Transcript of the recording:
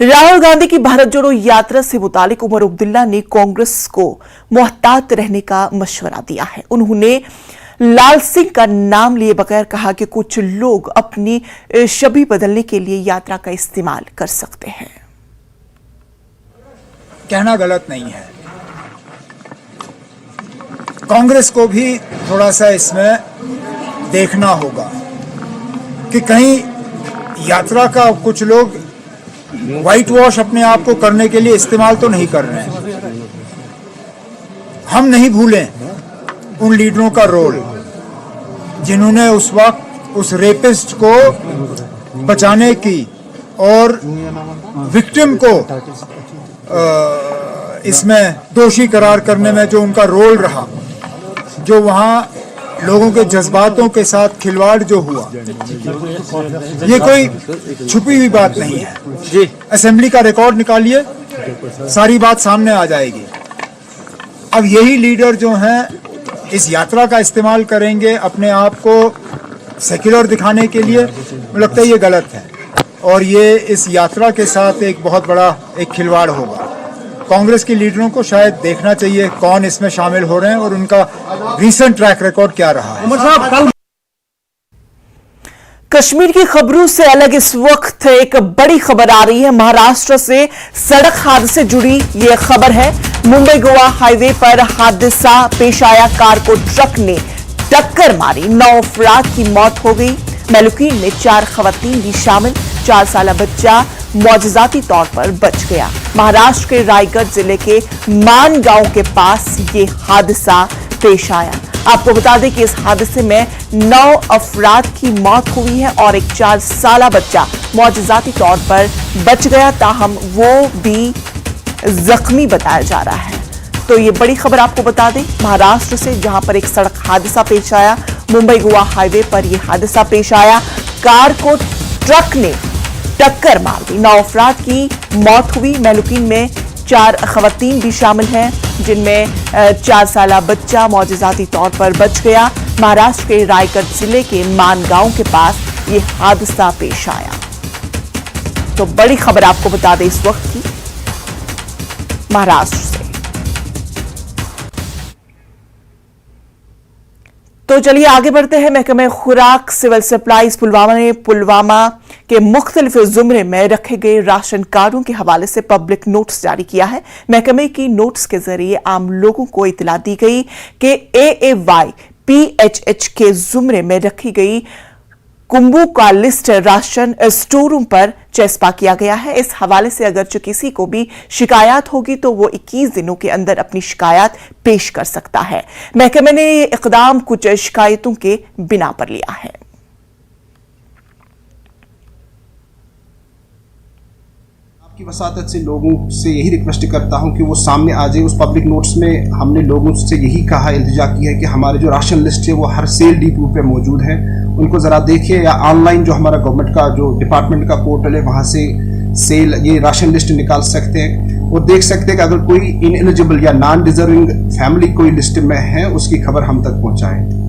राहुल गांधी की भारत जोड़ो यात्रा से मुतालिक उमर अब्दुल्ला ने कांग्रेस को मोहतात रहने का मशवरा दिया है। उन्होंने लाल सिंह का नाम लिए बगैर कहा कि कुछ लोग अपनी छवि बदलने के लिए यात्रा का इस्तेमाल कर सकते हैं। कहना गलत नहीं है। कांग्रेस को भी थोड़ा सा इसमें देखना होगा कि कहीं यात्रा का कुछ लोग व्हाइट वॉश अपने आप को करने के लिए इस्तेमाल तो नहीं कर रहे हैं। हम नहीं भूलें उन लीडरों का रोल जिन्होंने उस वक्त उस रेपिस्ट को बचाने की और विक्टिम को इसमें दोषी करार करने में जो उनका रोल रहा, जो वहां लोगों के जज्बातों के साथ खिलवाड़ जो हुआ, ये कोई छुपी हुई बात नहीं है जी। असेंबली का रिकॉर्ड निकालिए, सारी बात सामने आ जाएगी। अब यही लीडर जो हैं इस यात्रा का इस्तेमाल करेंगे अपने आप को सेक्युलर दिखाने के लिए, मुझे लगता है ये गलत है और ये इस यात्रा के साथ एक बहुत बड़ा एक खिलवाड़ होगा। कांग्रेस के लीडरों को शायद देखना चाहिए कौन इसमें शामिल हो रहे हैं और उनका रीसेंट ट्रैक रिकॉर्ड क्या रहा है। कश्मीर की खबरों से अलग इस वक्त एक बड़ी खबर आ रही है। महाराष्ट्र से सड़क हादसे से जुड़ी ये खबर है। मुंबई गोवा हाईवे पर हादसा पेश आया। कार को ट्रक ने टक्कर मारी, 9 अफराद की मौत हो गई। मेलुकीन में 4 खवातीन भी शामिल। 4 साल बच्चा मौजजाती तौर पर बच गया। महाराष्ट्र के रायगढ़ जिले के मान गांव के पास ये हादसा पेश आया। आपको बता दें कि इस हादसे में 9 अफराद की मौत हुई है और एक 4 साल बच्चा मौजजाती तौर पर बच गया, ताहम वो भी जख्मी बताया जा रहा है। तो ये बड़ी खबर आपको बता दें महाराष्ट्र से, जहां पर एक सड़क हादसा पेश आया। मुंबई गोवा हाईवे पर यह हादसा पेश आया। कार को ट्रक ने टक्कर मार दी, 9 अफराद की मौत हुई। मेलुकीन में 4 खवातीन भी शामिल हैं, जिनमें 4 साल बच्चा मौजजाती तौर पर बच गया। महाराष्ट्र के रायगढ़ जिले के मान गांव के पास ये हादसा पेश आया। तो बड़ी खबर आपको बता दें इस वक्त की महाराष्ट्र से। तो चलिए आगे बढ़ते हैं। महकमे खुराक सिविल सप्लाईज पुलवामा ने पुलवामा के मुख्तलिफ जुमरे में रखे गए राशन कार्डों के हवाले से पब्लिक नोटिस जारी किया है। महकमे की नोटिस के जरिए आम लोगों को इतला दी गई कि AAY PHH के जुमरे में रखी गई कुंभों का लिस्ट राशन स्टोरों पर चस्पा किया गया है। इस हवाले से अगर जो किसी को भी शिकायत होगी तो वो 21 दिनों के अंदर अपनी शिकायत पेश कर सकता है। महकमे ने ये इकदाम कुछ शिकायतों के बिना पर लिया है। आपकी वसातत से लोगों से यही रिक्वेस्ट करता हूं कि वो सामने आ जाए। उस पब्लिक नोट्स में हमने लोगों से यही कहा, इल्तिजा की है कि हमारे जो राशन लिस्ट है वो हर सेल डिपो पे मौजूद है, उनको ज़रा देखिए, या ऑनलाइन जो हमारा गवर्नमेंट का जो डिपार्टमेंट का पोर्टल है वहाँ से सेल ये राशन लिस्ट निकाल सकते हैं और देख सकते हैं कि अगर कोई इनएलिजिबल या नॉन डिजर्विंग फैमिली कोई लिस्ट में है उसकी खबर हम तक पहुँचाएँ।